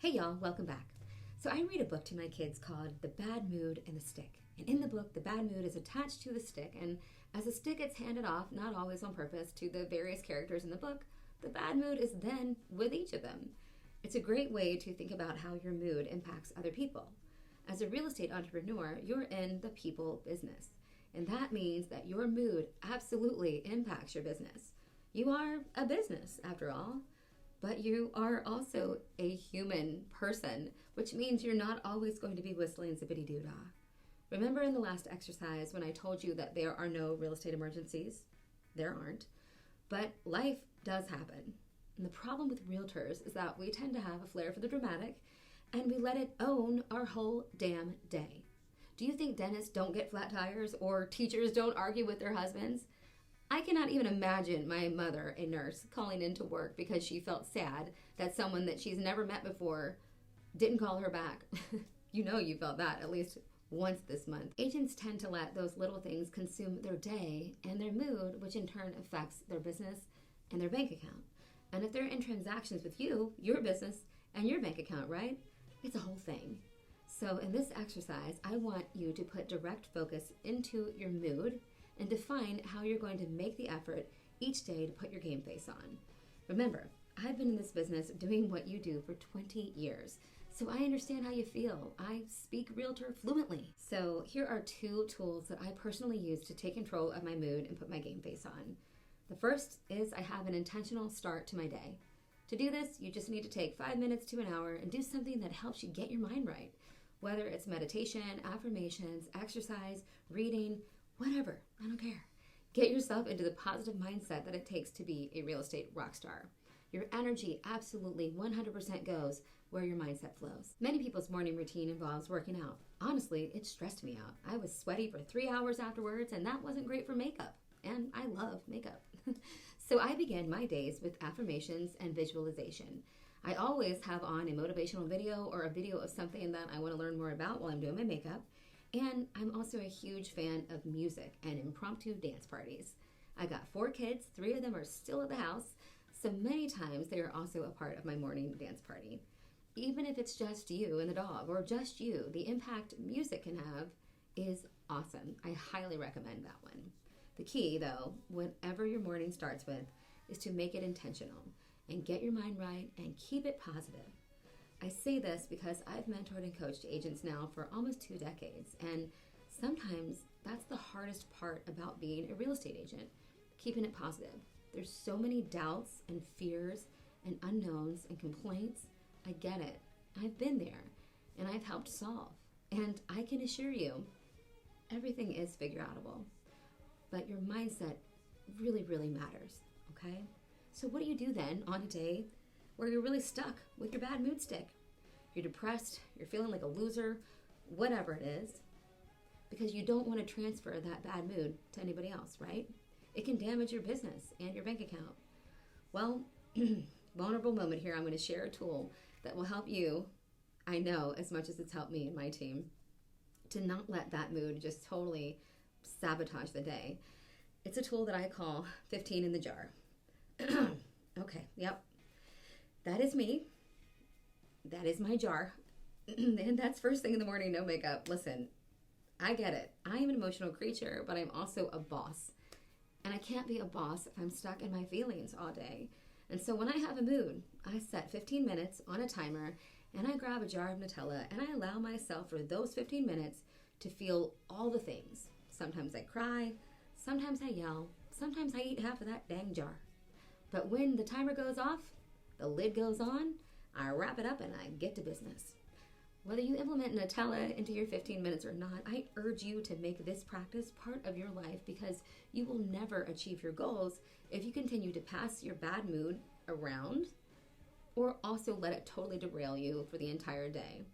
Hey y'all, welcome back. So I read a book to my kids called The Bad Mood and the Stick. And in the book, the bad mood is attached to the stick, and as the stick gets handed off, not always on purpose, to the various characters in the book, the bad mood is then with each of them. It's a great way to think about how your mood impacts other people. As a real estate entrepreneur, you're in the people business. And that means that your mood absolutely impacts your business. You are a business, after all. But you are also a human person, which means you're not always going to be whistling zippity-do-dah. Remember in the last exercise when I told you that there are no real estate emergencies? There aren't. But life does happen. And the problem with realtors is that we tend to have a flair for the dramatic, and we let it own our whole damn day. Do you think dentists don't get flat tires or teachers don't argue with their husbands? I cannot even imagine my mother, a nurse, calling into work because she felt sad that someone that she's never met before didn't call her back. You know you felt that at least once this month. Agents tend to let those little things consume their day and their mood, which in turn affects their business and their bank account. And if they're in transactions with you, your business, and your bank account, right? It's a whole thing. So in this exercise, I want you to put direct focus into your mood and define how you're going to make the effort each day to put your game face on. Remember, I've been in this business doing what you do for 20 years, so I understand how you feel. I speak realtor fluently. So here are 2 tools that I personally use to take control of my mood and put my game face on. The first is I have an intentional start to my day. To do this, you just need to take 5 minutes to an hour and do something that helps you get your mind right. Whether it's meditation, affirmations, exercise, reading, whatever, I don't care. Get yourself into the positive mindset that it takes to be a real estate rock star. Your energy absolutely 100% goes where your mindset flows. Many people's morning routine involves working out. Honestly, it stressed me out. I was sweaty for 3 hours afterwards, and that wasn't great for makeup. And I love makeup. So I began my days with affirmations and visualization. I always have on a motivational video or a video of something that I want to learn more about while I'm doing my makeup. And I'm also a huge fan of music and impromptu dance parties. I got 4 kids, 3 of them are still at the house, so many times they are also a part of my morning dance party. Even if it's just you and the dog, or just you, the impact music can have is awesome. I highly recommend that one. The key, though, whatever your morning starts with, is to make it intentional and get your mind right and keep it positive. I say this because I've mentored and coached agents now for almost 2 decades, and sometimes that's the hardest part about being a real estate agent, keeping it positive. There's so many doubts and fears and unknowns and complaints. I get it. I've been there, and I've helped solve. And I can assure you, everything is figure-outable, but your mindset really, really matters, okay? So what do you do then on a day where you're really stuck with your bad mood stick? You're depressed, you're feeling like a loser, whatever it is, because you don't want to transfer that bad mood to anybody else, right? It can damage your business and your bank account. Well, vulnerable moment here, I'm going to share a tool that will help you, I know, as much as it's helped me and my team, to not let that mood just totally sabotage the day. It's a tool that I call 15 in the jar. Okay, yep. That is me. That is my jar. And that's first thing in the morning, no makeup. Listen, I get it. I am an emotional creature, but I'm also a boss. And I can't be a boss if I'm stuck in my feelings all day. And so when I have a mood, I set 15 minutes on a timer, and I grab a jar of Nutella, and I allow myself for those 15 minutes to feel all the things. Sometimes I cry, sometimes I yell, sometimes I eat half of that dang jar. But when the timer goes off, the lid goes on, I wrap it up and I get to business. Whether you implement Nutella into your 15 minutes or not, I urge you to make this practice part of your life because you will never achieve your goals if you continue to pass your bad mood around or also let it totally derail you for the entire day.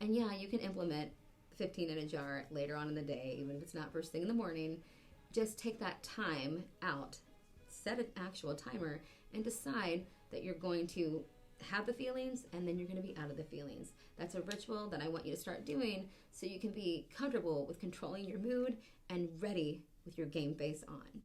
And yeah, you can implement 15 in a jar later on in the day, even if it's not first thing in the morning. Just take that time out, set an actual timer, and decide that you're going to have the feelings and then you're going to be out of the feelings. That's a ritual that I want you to start doing so you can be comfortable with controlling your mood and ready with your game face on.